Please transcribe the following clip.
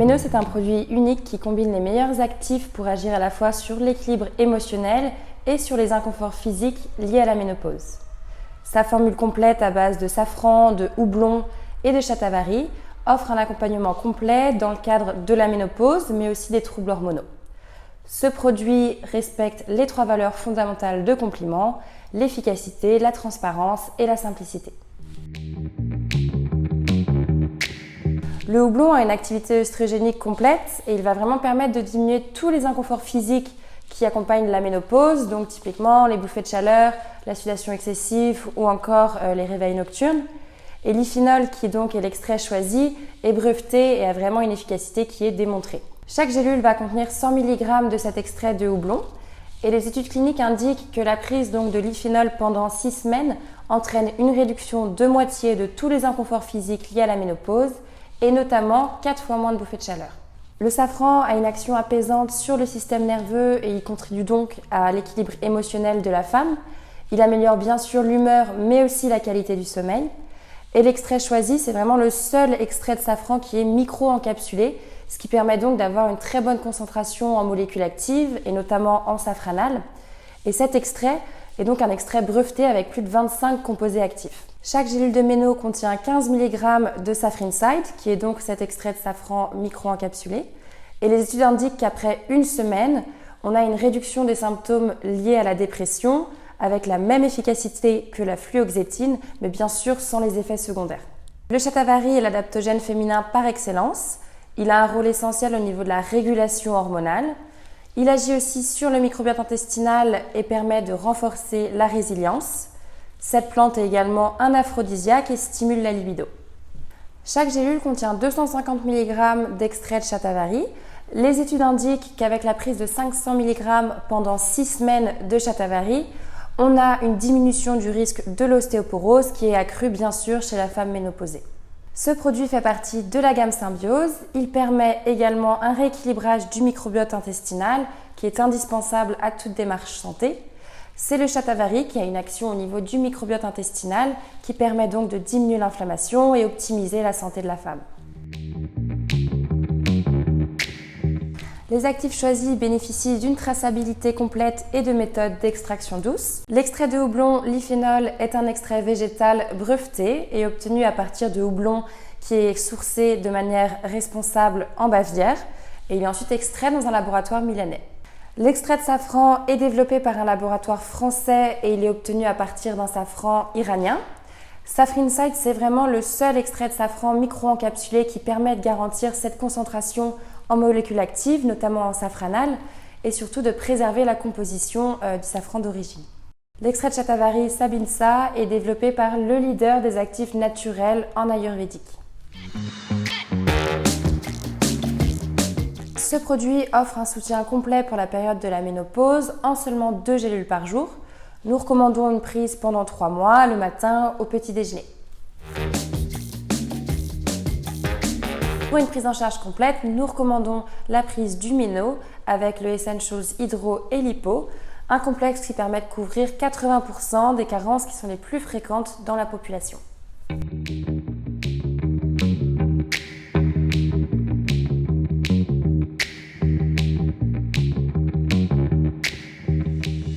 Méno, c'est un produit unique qui combine les meilleurs actifs pour agir à la fois sur l'équilibre émotionnel et sur les inconforts physiques liés à la ménopause. Sa formule complète à base de safran, de houblon et de shatavari offre un accompagnement complet dans le cadre de la ménopause, mais aussi des troubles hormonaux. Ce produit respecte les 3 valeurs fondamentales de complément, l'efficacité, la transparence et la simplicité. Le houblon a une activité œstrogénique complète et il va vraiment permettre de diminuer tous les inconforts physiques qui accompagnent la ménopause, donc typiquement les bouffées de chaleur, la sudation excessive ou encore les réveils nocturnes. Et l'iphinol, qui donc est l'extrait choisi, est breveté et a vraiment une efficacité qui est démontrée. Chaque gélule va contenir 100 mg de cet extrait de houblon et les études cliniques indiquent que la prise donc de l'iphinol pendant 6 semaines entraîne une réduction de moitié de tous les inconforts physiques liés à la ménopause et notamment 4 fois moins de bouffées de chaleur. Le safran a une action apaisante sur le système nerveux et il contribue donc à l'équilibre émotionnel de la femme. Il améliore bien sûr l'humeur mais aussi la qualité du sommeil. Et l'extrait choisi, c'est vraiment le seul extrait de safran qui est micro-encapsulé, ce qui permet donc d'avoir une très bonne concentration en molécules actives et notamment en safranal. Et cet extrait est donc un extrait breveté avec plus de 25 composés actifs. Chaque gélule de Méno contient 15 mg de Safrinside, qui est donc cet extrait de safran micro-encapsulé. Et les études indiquent qu'après 1 semaine, on a une réduction des symptômes liés à la dépression, avec la même efficacité que la fluoxétine, mais bien sûr sans les effets secondaires. Le shatavari est l'adaptogène féminin par excellence. Il a un rôle essentiel au niveau de la régulation hormonale. Il agit aussi sur le microbiote intestinal et permet de renforcer la résilience. Cette plante est également un aphrodisiaque et stimule la libido. Chaque gélule contient 250 mg d'extrait de shatavari. Les études indiquent qu'avec la prise de 500 mg pendant 6 semaines de shatavari, on a une diminution du risque de l'ostéoporose qui est accrue bien sûr chez la femme ménopausée. Ce produit fait partie de la gamme Symbiose. Il permet également un rééquilibrage du microbiote intestinal qui est indispensable à toute démarche santé. C'est le shatavari qui a une action au niveau du microbiote intestinal qui permet donc de diminuer l'inflammation et optimiser la santé de la femme. Les actifs choisis bénéficient d'une traçabilité complète et de méthodes d'extraction douce. L'extrait de houblon, l'iphinol, est un extrait végétal breveté et obtenu à partir de houblon qui est sourcé de manière responsable en Bavière et il est ensuite extrait dans un laboratoire milanais. L'extrait de safran est développé par un laboratoire français et il est obtenu à partir d'un safran iranien. Safrinside, c'est vraiment le seul extrait de safran micro-encapsulé qui permet de garantir cette concentration en molécules actives, notamment en safranal, et surtout de préserver la composition du safran d'origine. L'extrait de shatavari Sabinsa est développé par le leader des actifs naturels en ayurvédique. Ce produit offre un soutien complet pour la période de la ménopause en seulement 2 gélules par jour. Nous recommandons une prise pendant 3 mois, le matin au petit déjeuner. Pour une prise en charge complète, nous recommandons la prise du Méno avec le Essentials Hydro et Lipo, un complexe qui permet de couvrir 80% des carences qui sont les plus fréquentes dans la population.